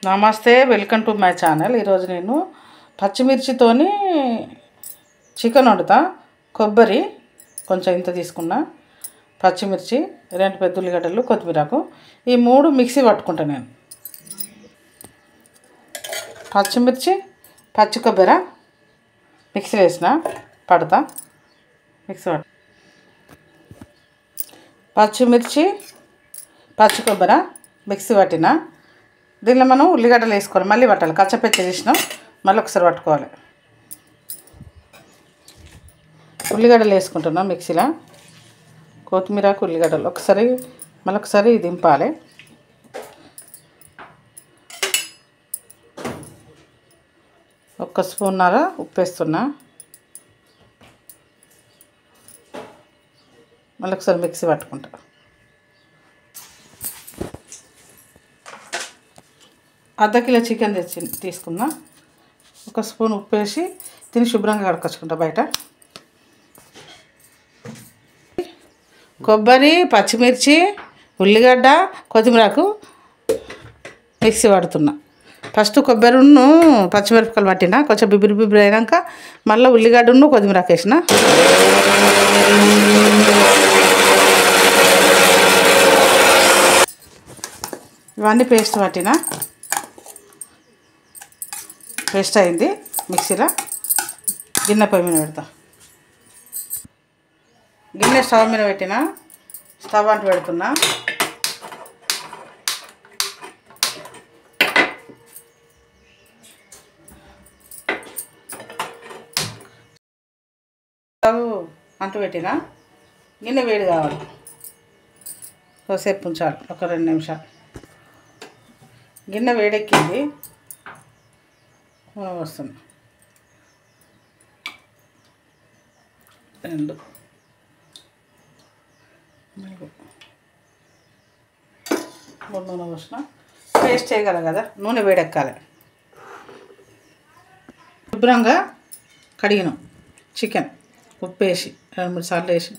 నమస్తే, welcome to my channel. ఈరోజు నేను పచ్చిమిర్చితోని చికెన్ వండుతా. కొబ్బరి కొంచెం ఇంత తీసుకున్నా, పచ్చిమిర్చి 2 పెద్ద ఉల్లిగడ్డలు, కొత్తిమీరకు ఈ 3 మిక్సీ పట్టుకుంటా. నేను పచ్చిమిర్చి, పచ్చి కొబ్బరి మిక్సీ వేసిన పడతా. మిక్సీ పట్టు పచ్చిమిర్చి, పచ్చి కొబ్బరి మిక్సీ పట్టిన. దీనిలో మనం ఉల్లిగడ్డలు వేసుకోవాలి, మళ్ళీ పట్టాలి. కచ్చపెచ్చ చేసినాం, మళ్ళీ ఒకసారి పట్టుకోవాలి. ఉల్లిగడ్డలు వేసుకుంటున్నాం మిక్సీలో, కొత్తిమీరకు ఉల్లిగడ్డలు ఒకసారి మళ్ళొకసారి దింపాలి. ఒక స్పూన్నర ఉప్పు వేస్తున్నా, మళ్ళీ ఒకసారి మిక్సీ పట్టుకుంటా. అర్ధ కిలో చికెన్ తీసుకున్నా. ఒక స్పూన్ ఉప్పు వేసి తిని శుభ్రంగా కడుక్కొచ్చుకుంటా బయట. కొబ్బరి, పచ్చిమిర్చి, ఉల్లిగడ్డ, కొత్తిమీరకు మిక్సీ పడుతున్నా. ఫస్ట్ కొబ్బరిను పచ్చిమిరపకాయలు పట్టిన, కొంచెం బిబ్బరి అయినాక మళ్ళీ ఉల్లిగడ్డను కొత్తిమీరకు వేసిన. ఇవన్నీ పేస్ట్ పట్టిన, పేస్ట్ అయింది మిక్సీలో. గిన్నె పొయ్యి మీద పెడతా. గిన్నె స్టవ్ మీద పెట్టిన, స్టవ్ అంటు పెడుతున్నా. స్టవ్ అంటు పెట్టిన, గిన్నె వేడి కావాలి. కొద్దిసేపు ఉంచాలి, ఒక 2 నిమిషాలు. గిన్నె వేడెక్కింది, వస్తుంది. 2 3 నూనె పోసిన. పేస్ట్ చేయగలం కదా, నూనె వేడెక్కాలి. శుభ్రంగా కడిగినాం చికెన్, ఉప్పు వేసి 2-3 సార్లు వేసి,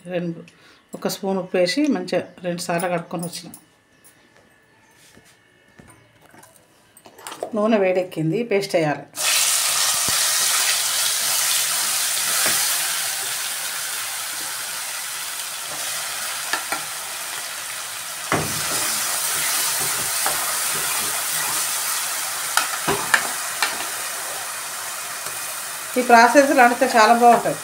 1 స్పూన్ ఉప్పు వేసి మంచిగా 2 సార్లు కడుక్కొని వచ్చిన. నూనె వేడెక్కింది, పేస్ట్ వేయాలి. ఈ ప్రాసెస్లో అడిగితే చాలా బాగుంటుంది.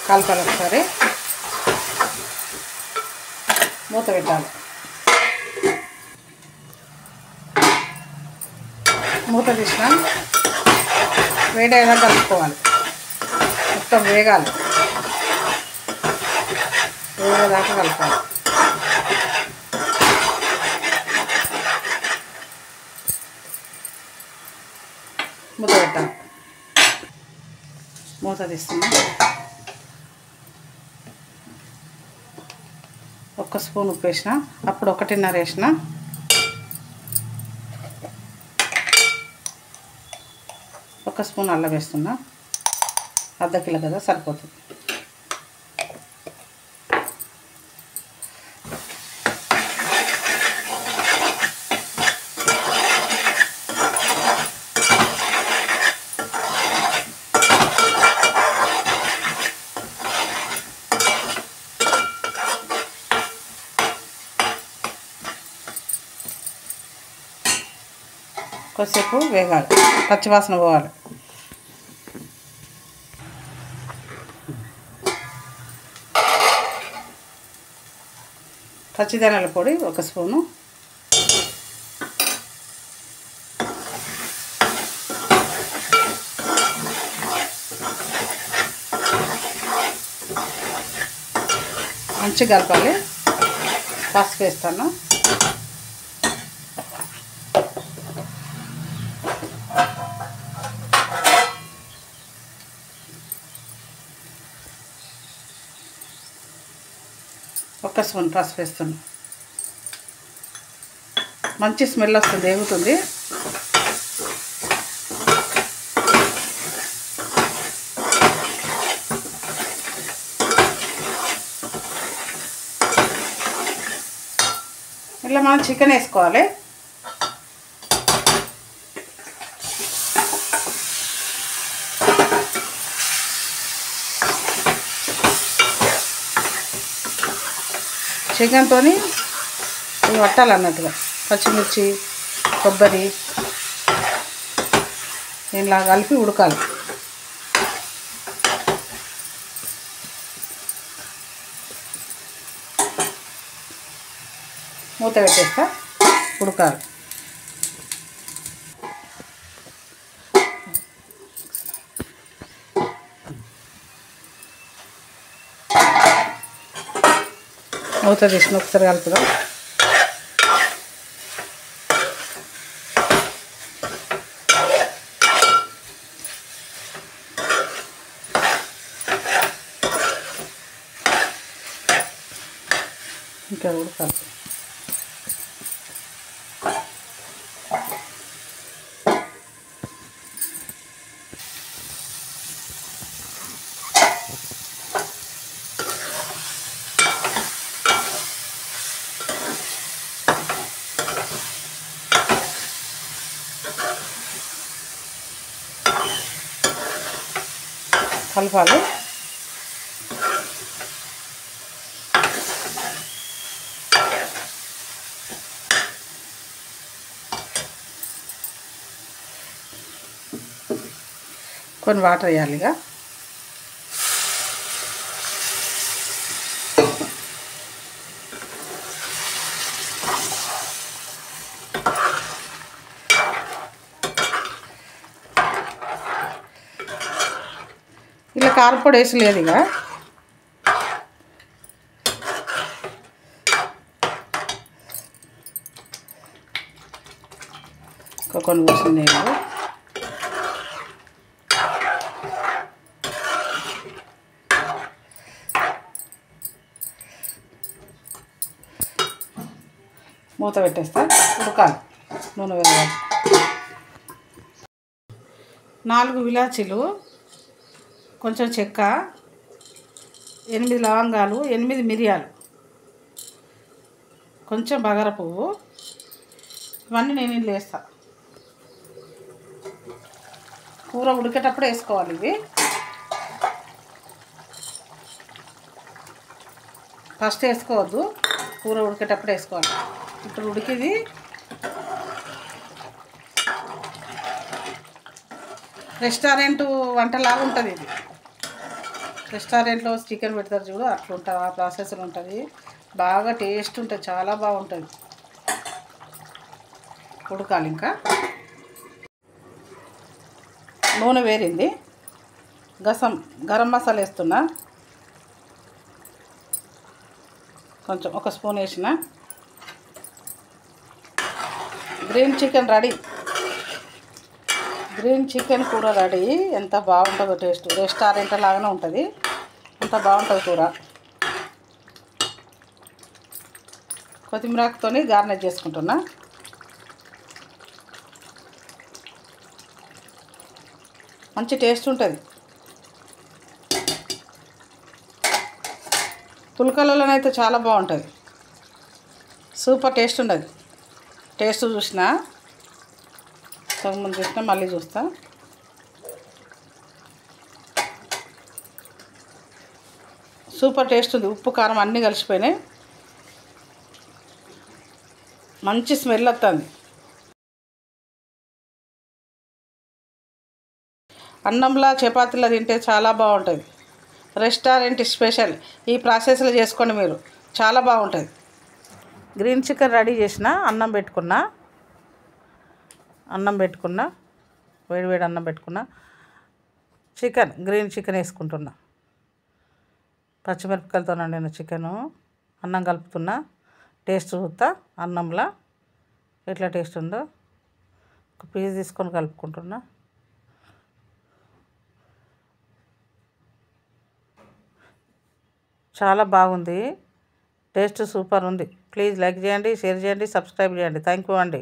కలపాలి, ఒకసారి మూత పెట్టాలి. మూత తీసిన వేడేలా కలుపుకోవాలి. మొత్తం వేగాలి, వేగేదాకా కలపాలి. మూత పెట్టాలి. మూత తీస్తున్నా. 1 స్పూన్ ఉప్పు వేసిన, అప్పుడు 1.5 వేసిన. ఒక స్పూన్ అల్లం వేస్తున్నా. అర్ధ కిలో కదా, సరిపోతుంది. కొద్దిసేపు వేగాలి, పచ్చివాసన పోవాలి. పచ్చిధనియాల పొడి 1 స్పూను, మంచిగా కలపాలి. పసుపు వేస్తాను. ఒక స్పూన్ పసుపు వేస్తాను. మంచి స్మెల్ వస్తుంది, ఎగుతుంది. ఇలా మనం చికెన్ వేసుకోవాలి. చికెన్తో ఇవి పట్టాలన్నట్టుగా పచ్చిమిర్చి కొబ్బరి ఇలా కలిపి ఉడకాలి. మూత పెట్టేస్తా, ఉడకాలి. మూత తీసిన ఒకసారి కలుపుదాం. ఇంకా ఉడకాలి. కలపాలి. కొన్ని వాటర్ వేయాలి. ఇక ఇలా కారపొడి వేసలేదు. ఇక కొన్ని పోసింది. మూత పెట్టేస్తా, ఉడకాలి. నూనె వేయాలి. 4 ఇలాచీలు, కొంచెం చెక్క, 8 లవంగాలు, 8 మిరియాలు, కొంచెం బగార పువ్వు, ఇవన్నీ నేను ఇందులో వేస్తా. కూర ఉడికేటప్పుడు వేసుకోవాలి. ఇవి ఫస్ట్ వేసుకోవద్దు, కూర ఉడికేటప్పుడు వేసుకోవాలి. ఇప్పుడు ఉడికిది. రెస్టారెంట్ వంటలాగా ఉంటుంది ఇది. రెస్టారెంట్లో చికెన్ పెడతారు చూడు, అట్లా ఉంటుంది. ఆ ప్రాసెస్లో ఉంటుంది. బాగా టేస్ట్ ఉంటుంది, చాలా బాగుంటుంది. ఉడకాలి. ఇంకా నూనె వేరింది. గరం మసాలా వేస్తున్నా. కొంచెం 1 స్పూన్ వేసిన. Green chicken ready. Green chicken కూర రెడీ. ఎంత బాగుంటుందో టేస్ట్. రెస్టారెంట్ లాగానే ఉంటుంది, అంత బాగుంటుంది కూర. కొత్తిమీరతో గార్నిష్ చేసుకుంటున్నా. మంచి టేస్ట్ ఉంటుంది. పుల్కలలోనైతే చాలా బాగుంటుంది. సూపర్ టేస్ట్ ఉండదు. టేస్ట్ చూసినా, ముందు చూసినా, మళ్ళీ చూస్తా. సూపర్ టేస్ట్ ఉంది. ఉప్పు కారం అన్నీ కలిసిపోయినాయి. మంచి స్మెల్ వస్తుంది. అన్నంలా చపాతీలా తింటే చాలా బాగుంటుంది. Restaurant special. ఈ ప్రాసెస్లో చేసుకోండి మీరు, చాలా బాగుంటుంది. గ్రీన్ చికెన్ రెడీ చేసిన. అన్నం పెట్టుకున్నా, వేడి అన్నం పెట్టుకున్నా. గ్రీన్ చికెన్ వేసుకుంటున్నా. పచ్చిమిరపకాయలతో వండిన చికెను అన్నం కలుపుతున్నా. టేస్ట్ చూస్తా అన్నంలా ఎట్లా టేస్ట్ ఉందో. ఒక పీస్ తీసుకొని కలుపుకుంటున్నా. చాలా బాగుంది. టేస్ట్ సూపర్ ఉంది. ప్లీజ్ లైక్ చేయండి, షేర్ చేయండి, సబ్స్క్రైబ్ చేయండి. థ్యాంక్ యూ అండి.